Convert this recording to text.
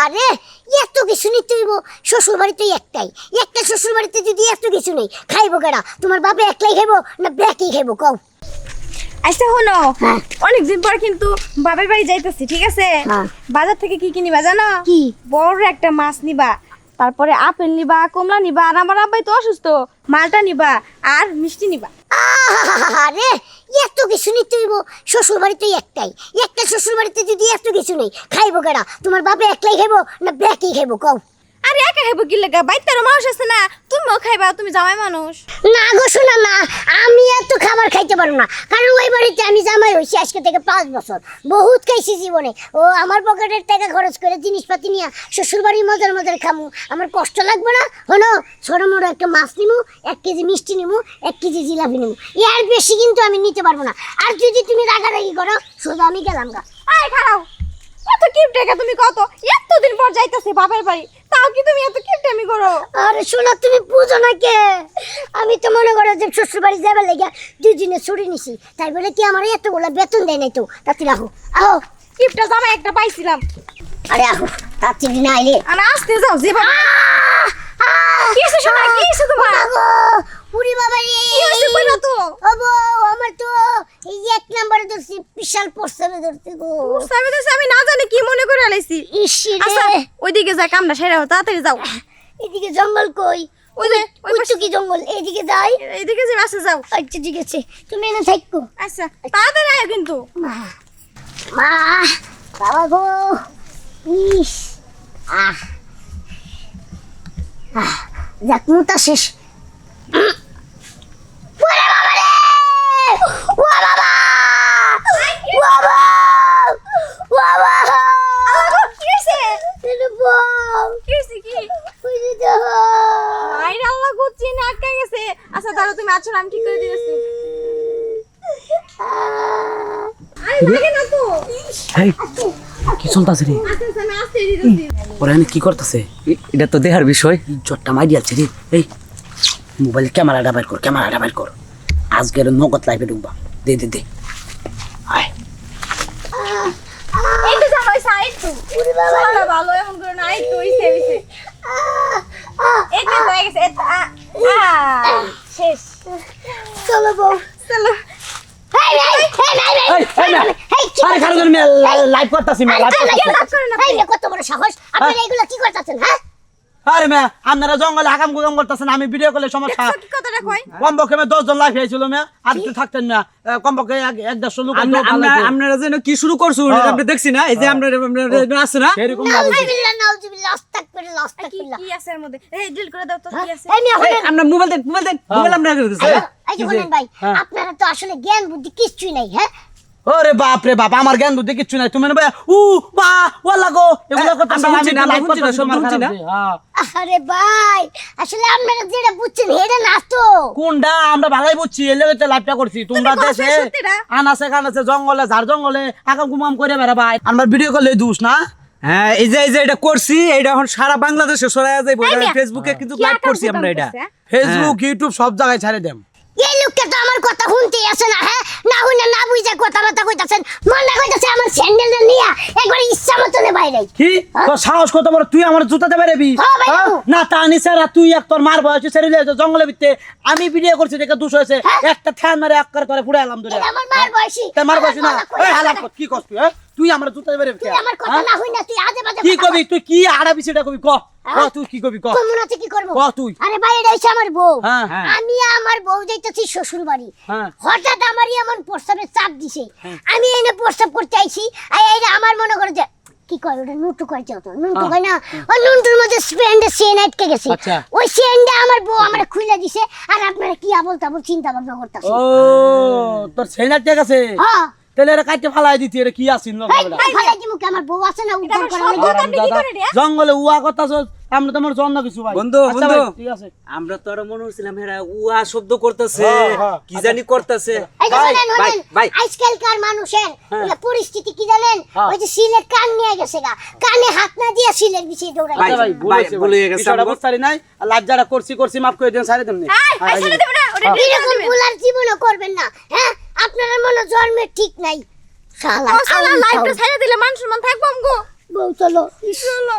আরে এত কিছু নিতে হইব, শ্বশুর বাড়িতে একটাই, একটা শ্বশুর বাড়িতে যদি এত কিছু নেই খাইবো কেডা? তোমার বাপে একলাই খাইবো না ব্যাকই খাইবো কও? আচ্ছা হলো হ্যাঁ। অনেকদিন পর কিন্তু বাবার বাড়ি যাইতেছি, ঠিক আছে? হ্যাঁ। বাজার থেকে কি কি নিবা জানো? কি? বড় একটা মাছ নিবা, তারপরে আপেল নিবা, কমলা নিবা, আর আমার আব্বাই তো অসুস্থ, মালটা নিবা আর মিষ্টি নিবা। আরে এত কিছু নিতে হইব, শ্বশুর বাড়িতে একটাই, একটা শ্বশুর বাড়িতে যদি এত কিছু নেই খাইবো কেডা? তোমার বাপে একলাই খাইবো না ব্যাকই খাইবো কও? আরে একা খাইবো কি লাগা, বাইতেরও মানুষ আছে না, তুমিও খাইবা, তুমি জামাই মানুষ। না গো শোনা না, আমি এত খাবার খাইতে পারবো না, কারণ ওই বাড়িতে আমি জামাই হয়েছি আজকে থেকে 5 বছর, বহুত খাইছি জীবনে। ও আমার পকেটের টাকা খরচ করে জিনিসপাতি নিয়ে শ্বশুর বাড়ি মজার মজার খামু, আমার কষ্ট লাগবে না? হলো ছোট মোটো একটা মাছ নিমু, 1 কেজি মিষ্টি নিমু, 1 কেজি জিলাপি নিমু, এর বেশি কিন্তু আমি নিতে পারবো না। আর যদি তুমি রাগারাগি করো সোজা আমি গেলাম গা। আয় খারাও, এত কিপ টাকা তুমি কত এতদিন পর যাইতেছে বাবার বাড়ি, তাও কি তুমি এত কিপ টাইমি করো? আরে শোনা, তুমি বুঝো না কে, আমি তো মনে করো যে শ্বশুর বাড়ি যাবার লেগে 2 দিনে ছুটি নিছি, তাই বলে কি আমার এতগুলো বেতন দেয় নাই তো? তাতে রাখো আহো। কিপটা জামাই একটা পাইছিলাম। আরে আহো তাড়াতাড়ি না আইলে। আর আসতে যাও যে বাবা। কি হইছে শোনা, কি হইছে তোমার? পুরি বাবা রে, কি হইছে কইরা তো? ওবো আমার তো এই 1 নম্বরে ধরছি, বিশাল প্রস্তাবে ধরছি গো। সামনে তো আমি না জানি কি মনে করে আলাইছি। ইসি আচ্ছা রে, ওইদিকে যা, কামটা সেরা তাড়াতাড়ি যাও। এদিকে জঙ্গল কই? ওই যে ওই ওই পাশে, কি জঙ্গল? এইদিকে যাই। এইদিকে যে আসে যাও। আচ্ছা ঠিক আছে, তুমি এনে থাকো। আচ্ছা তাড়াতাড়ি আয় কিন্তু। মা মা, বাবা গো, ইস আহ আহ, যাক মুতা শেষ। ওরে বাবা রে, ও বাবা, ও বাবা, ও বাবা, কি হইছে? এনে বউ, কি হইছে কি? ওই যে দেখো। আইরে আল্লাহ গো, চিনে আটকে গেছে। আচ্ছা দাঁড়াও, তুমি আছো আমি ঠিক করে দিতেছি। আরে লাগে না তো। এই কি চলতেছে রে? আচ্ছা আমি আসতে দিতেছি। ওরা এনে কি করতেছে? এটা তো দেখার বিষয়। ইজ্জতটা মাই দিয়েছে রে। এই মোবাইল ক্যামেরাটা বাইর কর, ক্যামেরাটা বাইর কর। আজকের নগদ লাইভে ঢুকবা। দে দে দে। আয় এই তো জামাই সাইড তো। ওরে বাবা রে, ভালো এমন করে না, এই তো হইছে হইছে। এই তো হয়ে গেছে। শেষ। চলো বউ, চলো। হেই হেই হেই হেই এই না হেই, কি আরে খারো করে লাইভ করতাছি মে লাইভ করতাছি। এই মেয়ে কত বড় সাহস, আপনারা এগুলো কি করতেছেন? হ্যাঁ আরে মে আপনারা জঙ্গলে হাকাম কুকাম করতেছেন, আমি ভিডিও কলে সমস্যা। দেখছো কি কথাটা কই? কমপক্ষে 10 জন লাইভ হয়েছিল মে, আর কি থাকতেন না কমপক্ষে 1-1.5 লোক। আপনারা যেন কি শুরু করছো আমরা দেখছি না, এই যে আমরা আছে না এরকম নাউজুবিল্লাহ নাউজুবিল্লাহ, আস্তাগফিরুল্লাহ কি আস্তাগফিরুল্লাহ। কি আছে এর মধ্যে? এই ডিল করে দাও তো, কি আছে? এই মেয়ে হলেন, আমরা মোবাইল দেন মোবাইল আমরা করতেছি। এই যে হলেন ভাই, আপনারা তো আসলে জ্ঞান বুদ্ধি কিচ্ছুই নাই। হ্যাঁ ওরে বাপ রে বাপ, আমার জ্ঞান বুদ্ধি কিচ্ছু নাই। তুমি না ভাই উ বা ওয়ালা গো এগুলো কথা আমরা বুঝছি না, লাইভ বুঝছি না, করতেছি সব তোমার বুঝছি না। হ্যাঁ আরে ভাই, আসলে আপনারা যেটা বুঝছেন হেডে না তো। কোনটা আমরা ভালোই বুঝছি, এর লেগে তো লাইভটা করছি। তোমরা তুমি দেশে কষ্ট সত্যিটা? আনাসে কানাসে জঙ্গলে ঝাড় জঙ্গলে আকাম কুমাম করে বেড়াবা, আমার ভিডিও করলে দোষ না। হ্যাঁ এই যে এটা করছি, এটা এখন সারা বাংলাদেশে ছড়ায়া যাইবো। এই মিয়া, ফেসবুকে কিন্তু কি লাইভ আকাম করছি আমরা কুকাম এটা। করছে, হ্যাঁ? ফেসবুক ইউটিউব সব জায়গায় ছাড়ে দেম। এই লোকটা তো আমার কথা শুনতেই আসে না। হ্যাঁ না হইনা না বুঝা কথাবার্তা কইতাছেন, মনে কইতাছে আমার স্যান্ডেলটা নিয়া একবার ইচ্ছা মতনে বাইরে। কি তোর সাহস কত বড়, তুই আমার জুতাতে পারবি? হ্যাঁ ভাই, যাবো। না তা নিসারা তুই এক তোর মার বয়স ছেড়ে দিয়েছে জঙ্গলে ভিতরে, আমি ভিডিও করছি দেখে দোষ হয়েছে। একটা ঠ্যান মারে এক করে তোরে পুড়ে এলাম ধরে। এটা আমার মার বয়সী। তোর মার বয়স না? আমার কথা এই কইতাছে হালাত না। কি করছ তুই? তুই আমার জুতাতে পারবি? তুই আমার কথা না হইনা তুই আজে বাজে কি কথা কবি তুই? কি আড়াবি সেটা কবি ক। তুই কি কবি ক? কমুন আছে কি করব? ক তুই। আরে ভাই এটা হইছে আমার বউ। হ্যাঁ, আমি আমার বউ যাইতেছি শ্বশুর বাড়ি। হ্যাঁ। হঠাৎ আমারই এমন প্রস্তাবের চাপ দিছে, আমি এনে প্রস্তাব করতে আইছি। এইটা আমার মনে করে যে কি কয় ওটা নুটু কয় যাও তো, নুটু কয় না, ওই নুটুর মধ্যে স্পেন্ডে চেন আটকে গেছে। আচ্ছা। ওই চেনটা আমার বউ আমার খুলে দিছে, আর আপনারা কি আবল তাবল চিন্তা ভাবনা করতেছেন। ও তোর সেনার ঠিক আছে, হ্যাঁ তাহলে এটা কাটতে ফালাই দিতি। এটা কি আসিন না এই ফালাই দিমু কি, আমার বউ আছে না উদ্ধার আমার করা সব লাগি। কথা আপনি কি করেন রে? জঙ্গলে উয়া কথা আমরা তোমার জন্য কিছু ভাই। বন্ধু, আচ্ছা বন্ধু। ভাই, ঠিক আছে। আমরা তো আরো মনে হচ্ছিলাম হেরা উহা শব্দ করতেছে, হ্যাঁ, হ্যাঁ। কি জানি করতেছে। এই যে শুনেন ভাই, শুনেন, ভাই। আজকালকার মানুষের পরিস্থিতি কি জানেন? হ্যাঁ। ওই যে সিলের কান নিয়ে গেছে গা, কানে হাত না দিয়ে সিলের পিছিয়ে দৌড়াই। ভাই, আচ্ছা ভাই, ভুল ভাই, হয়েছে ভুল ভাই। হয়ে গেছে বিষয়টা আমার। বুঝতে পারি নাই। আর লাভ যারা করছি মাফ করে দেন, সারে দেন না। এই ছেড়ে দেব না, ওটা ডিল করে এরকম দিবেন। ভুল আর জীবনও করবেন না। হ্যাঁ আপনারা মনে জন্মের ঠিক নাই। শালা ও শালা আউল লাইভটা ফাউল। ছেড়ে দিলে মান সম্মান থাকবো আমগো। বউ চলো চলো